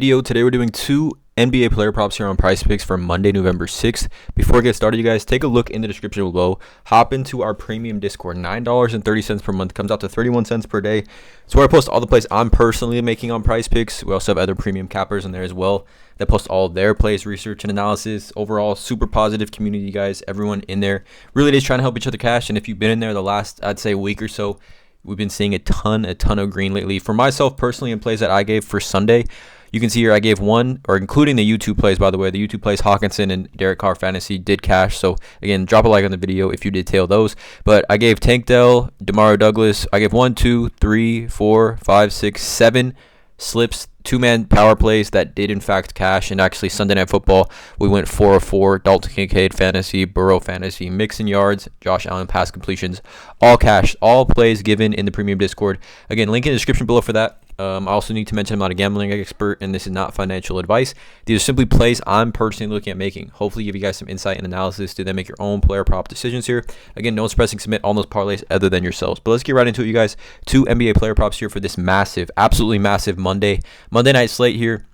Video. Today we're doing two NBA player props here on PrizePicks for Monday, November 6th. Before we get started, you guys, take a look in the description below. Hop into our premium Discord. $9.30 per month comes out to 31 cents per day. It's where I post all the plays I'm personally making on PrizePicks. We also have other premium cappers in there as well that post all of their plays, research, and analysis. Overall, super positive community, guys. Everyone in there really is trying to help each other cash. And if you've been in there the last, I'd say, week or so, we've been seeing a ton of green lately. For myself personally, in plays that I gave for Sunday, you can see here I gave one, or including the YouTube plays, by the way. The YouTube plays, Hawkinson and Derek Carr Fantasy did cash. So, again, drop a like on the video if you did tail those. But I gave Tank Dell, DeMario Douglas. I gave 1, 2, 3, 4, 5, 6, 7 slips, two-man power plays that did, in fact, cash. And actually, Sunday Night Football, we went 4 of 4. Dalton Kincaid Fantasy, Burrow Fantasy, Mixon yards, Josh Allen pass completions, all cash. All plays given in the premium Discord. Again, link in the description below for that. I also need to mention I'm not a gambling expert, and this is not financial advice. These are simply plays I'm personally looking at making. Hopefully give you guys some insight and analysis to then make your own player prop decisions here. Again, no one's pressing submit on those parlays other than yourselves. But let's get right into it, you guys. Two NBA player props here for this massive, absolutely massive Monday night slate here.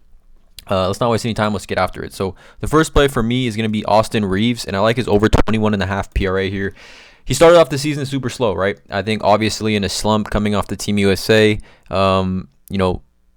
Let's not waste any time. Let's get after it. So the first play for me is going to be Austin Reaves, and I like his over 21.5 PRA here. He started off the season super slow, right? I think obviously in a slump coming off the Team USA,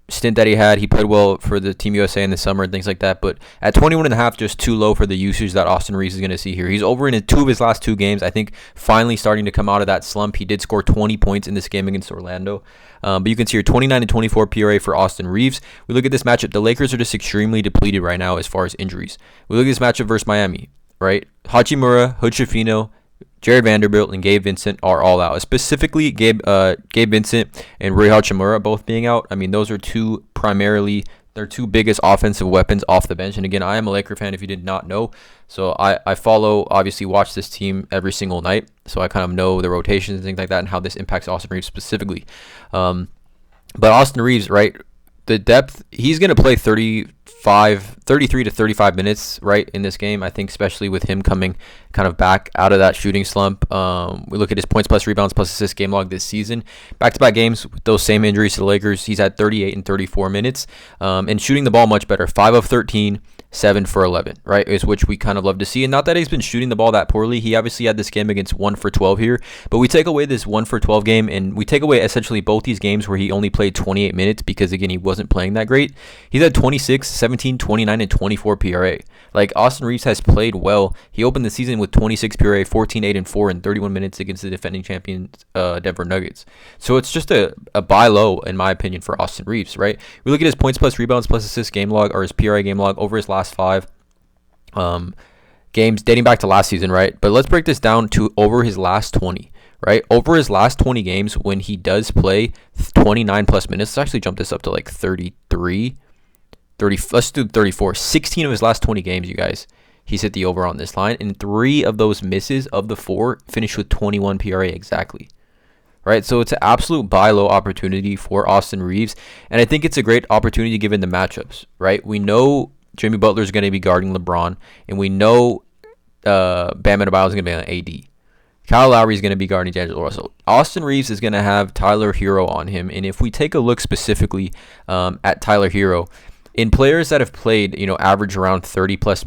stint that he had. He played well for the Team USA in the summer and things like that. But at 21.5, just too low for the usage that Austin Reaves is going to see here. He's over in 2 of his last 2 games. I think finally starting to come out of that slump. He did score 20 points in this game against Orlando. But you can see here 29 and 24 PRA for Austin Reaves. We look at this matchup. The Lakers are just extremely depleted right now as far as injuries. We look at this matchup versus Miami, right? Hachimura, Hood Schifino, Jared Vanderbilt, and Gabe Vincent are all out. Specifically, Gabe Vincent and Rui Hachimura both being out. I mean, those are their two biggest offensive weapons off the bench. And again, I am a Laker fan if you did not know. So I follow, obviously watch this team every single night. So I kind of know the rotations and things like that and how this impacts Austin Reaves specifically. But Austin Reaves, right, the depth, he's going to play 33 to 35 minutes, right, in this game. I think especially with him coming kind of back out of that shooting slump. We look at his points plus rebounds plus assists game log this season. Back-to-back games with those same injuries to the Lakers. He's at 38 and 34 minutes and shooting the ball much better. 5 of 13. 7 for 11, right, is which we kind of love to see. And not that he's been shooting the ball that poorly. He obviously had this game against 1 for 12 here, but we take away this 1 for 12 game and we take away essentially both these games where he only played 28 minutes because, again, he wasn't playing that great. He's had 26, 17, 29, and 24 PRA. Like, Austin Reaves has played well. He opened the season with 26 PRA, 14, 8, and 4 in 31 minutes against the defending champions Denver Nuggets. So it's just a buy low, in my opinion, for Austin Reaves, right? We look at his points plus rebounds plus assists game log, or his PRA game log over his last 5 games dating back to last season, right? But let's break this down to over his last 20, right? Over his last 20 games when he does play 29 plus minutes, let's actually jump this up to like 33, 30, let's do 34. 16 of his last 20 games, you guys, he's hit the over on this line, and 3 of those misses of the 4 finished with 21 PRA exactly. Right, so it's an absolute buy low opportunity for Austin Reaves, and I think it's a great opportunity given the matchups, right? We know Jimmy Butler is going to be guarding LeBron, and we know Bam Adebayo is going to be on AD. Kyle Lowry is going to be guarding D'Angelo Russell. Austin Reaves is going to have Tyler Hero on him, and if we take a look specifically at Tyler Hero, in players that have played, average around 35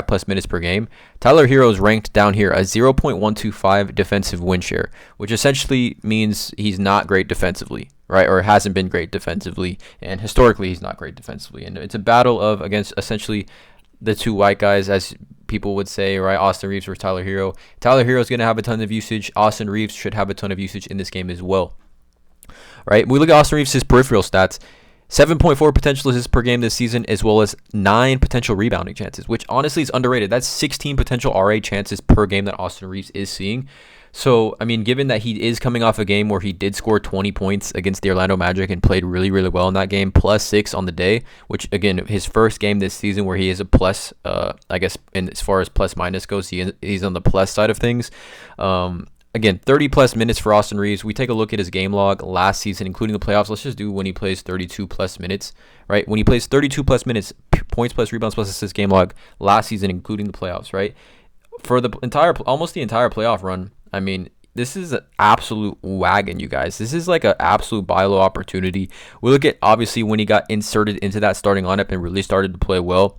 plus minutes per game, Tyler Hero is ranked down here a 0.125 defensive win share, which essentially means he's not great defensively, right? Or hasn't been great defensively, and historically he's not great defensively. And it's a battle against essentially the two white guys, as people would say, right? Austin Reaves versus Tyler Hero. Tyler Hero is going to have a ton of usage. Austin Reaves should have a ton of usage in this game as well, right? We look at Austin Reaves' peripheral stats. 7.4 potential assists per game this season, as well as 9 potential rebounding chances, which honestly is underrated. That's 16 potential RA chances per game that Austin Reaves is seeing. So, I mean, given that he is coming off a game where he did score 20 points against the Orlando Magic and played really, really well in that game, plus 6 on the day, which, again, his first game this season where he is a plus, I guess, as far as plus minus goes, he's on the plus side of things. Again, 30 plus minutes for Austin Reaves. We take a look at his game log last season, including the playoffs. Let's just do when he plays 32 plus minutes, right? When he plays 32 plus minutes, points plus rebounds plus assists game log last season, including the playoffs, right? For the almost the entire playoff run, I mean, this is an absolute wagon, you guys. This is like an absolute buy low opportunity. We look at obviously when he got inserted into that starting lineup and really started to play well,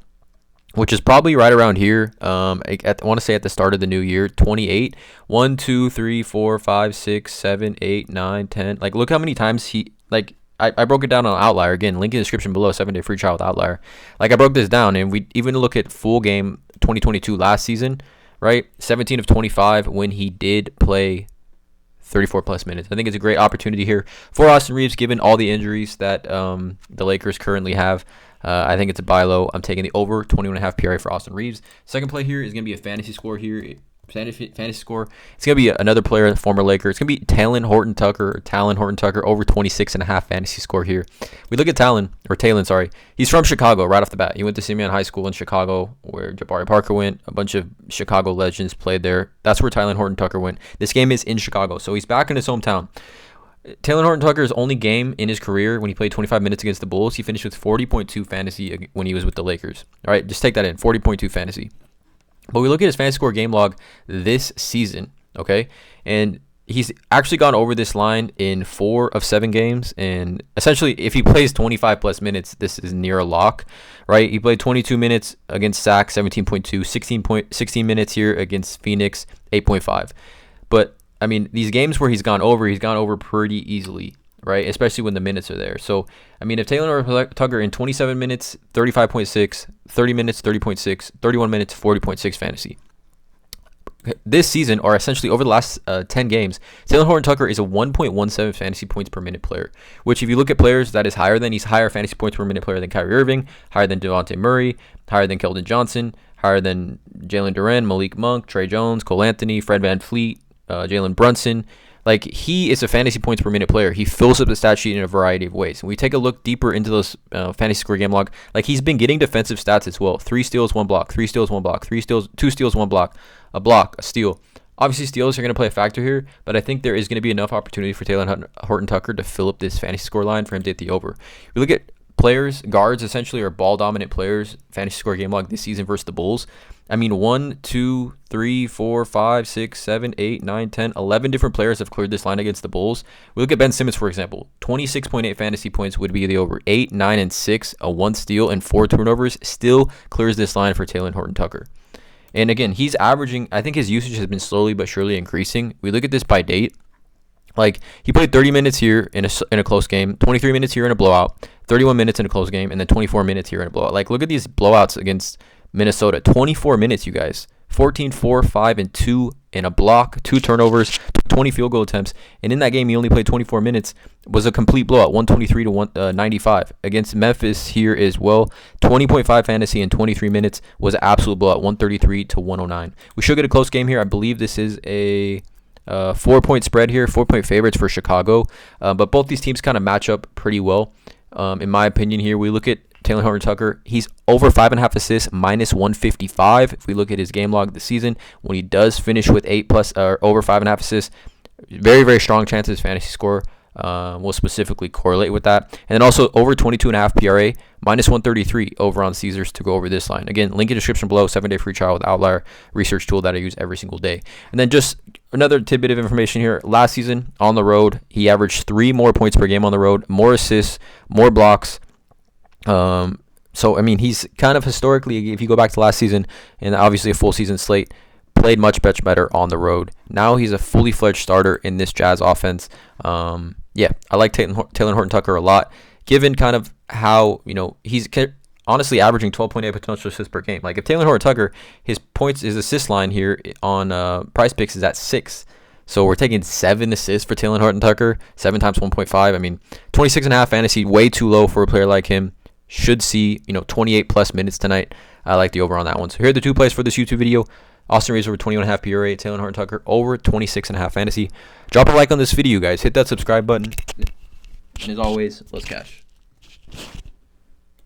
which is probably right around here. I want to say at the start of the new year, 28. 1, 2, 3, 4, 5, 6, 7, 8, 9, 10. Like, look how many times he, like, I broke it down on Outlier. Again, link in the description below, 7-day free trial with Outlier. Like, I broke this down, and we even look at full game 2022 last season, right? 17 of 25 when he did play 34 plus minutes. I think it's a great opportunity here for Austin Reaves, given all the injuries that the Lakers currently have. I think it's a buy low. I'm taking the over 21.5 PRA for Austin Reaves. Second play here is going to be a fantasy score here. Fantasy score. It's going to be another player, former Laker. It's going to be Talen Horton-Tucker, over 26.5 fantasy score here. We look at Talen, sorry. He's from Chicago right off the bat. He went to Simeon High School in Chicago, where Jabari Parker went. A bunch of Chicago legends played there. That's where Talen Horton-Tucker went. This game is in Chicago, so he's back in his hometown. Talen Horton-Tucker's only game in his career when he played 25 minutes against the Bulls, he finished with 40.2 fantasy when he was with the Lakers. All right, just take that in, 40.2 fantasy. But we look at his fantasy score game log this season, okay? And he's actually gone over this line in 4 of 7 games. And essentially, if he plays 25 plus minutes, this is near a lock, right? He played 22 minutes against Sac, 17.2, 16 minutes here against Phoenix, 8.5. But I mean, these games where he's gone over pretty easily, right? Especially when the minutes are there. So, I mean, if Talen Horton-Tucker in 27 minutes, 35.6, 30 minutes, 30.6, 31 minutes, 40.6 fantasy. This season, or essentially over the last 10 games, Talen Horton-Tucker is a 1.17 fantasy points per minute player, which if you look at players, that is higher than, he's higher fantasy points per minute player than Kyrie Irving, higher than Devontae Murray, higher than Keldon Johnson, higher than Jalen Duren, Malik Monk, Trey Jones, Cole Anthony, Fred VanVleet, Jalen Brunson. Like, he is a fantasy points per minute player. He fills up the stat sheet in a variety of ways. When we take a look deeper into those fantasy score game log, like, he's been getting defensive stats as well. 3 steals, 1 block, 3 steals, 1 block, 2 steals, 1 block, a steal. Obviously, steals are going to play a factor here, but I think there is going to be enough opportunity for Talen Horton-Tucker to fill up this fantasy score line for him to hit the over. We look at players, guards essentially, are ball dominant players, fantasy score game log this season versus the Bulls. I mean, 1, 2, 3, 4, 5, 6, 7, 8, 9, 10, 11 different players have cleared this line against the Bulls. We look at Ben Simmons, for example. 26.8 fantasy points would be the over. 8, 9, and 6, a 1 steal and 4 turnovers, still clears this line for Talen Horton-Tucker. And again, he's averaging, I think his usage has been slowly but surely increasing. We look at this by date. Like, he played 30 minutes here in a close game, 23 minutes here in a blowout, 31 minutes in a close game, and then 24 minutes here in a blowout. Like, look at these blowouts against Minnesota. 24 minutes, you guys. 14, 4, 5, and 2 in a block, 2 turnovers, 20 field goal attempts. And in that game, he only played 24 minutes. Was a complete blowout, 123 to 95. Against Memphis here as well, 20.5 fantasy in 23 minutes was an absolute blowout, 133 to 109. We should get a close game here. I believe this is a 4-point spread here, 4-point favorites for Chicago. But both these teams kind of match up pretty well. In my opinion here, we look at Talen Horton-Tucker, he's over 5.5 assists, minus 155. If we look at his game log this season, when he does finish with 8 plus or over 5.5 assists, very, very strong chance his fantasy score will specifically correlate with that. And then also over 22.5 PRA, minus 133 over on Caesars to go over this line. Again, link in the description below, 7-day free trial with Outlier, research tool that I use every single day. And then just another tidbit of information here. Last season on the road, he averaged 3 more points per game on the road, more assists, more blocks. So, I mean, he's kind of historically, if you go back to last season and obviously a full season slate, played much better on the road. Now he's a fully fledged starter in this Jazz offense. Yeah, I like Talen Horton-Tucker a lot, given kind of how, you know, he's honestly averaging 12.8 potential assists per game. Like, if Talen Horton-Tucker, his assist line here on PrizePicks is at 6. So we're taking 7 assists for Talen Horton-Tucker, 7 times 1.5. I mean, 26.5 fantasy, way too low for a player like him. Should see, 28 plus minutes tonight. I like the over on that one. So here are the 2 plays for this YouTube video. Austin Reaves over 21.5 PRA, Talen Horton-Tucker over 26.5 fantasy. Drop a like on this video, guys. Hit that subscribe button. And as always, let's cash.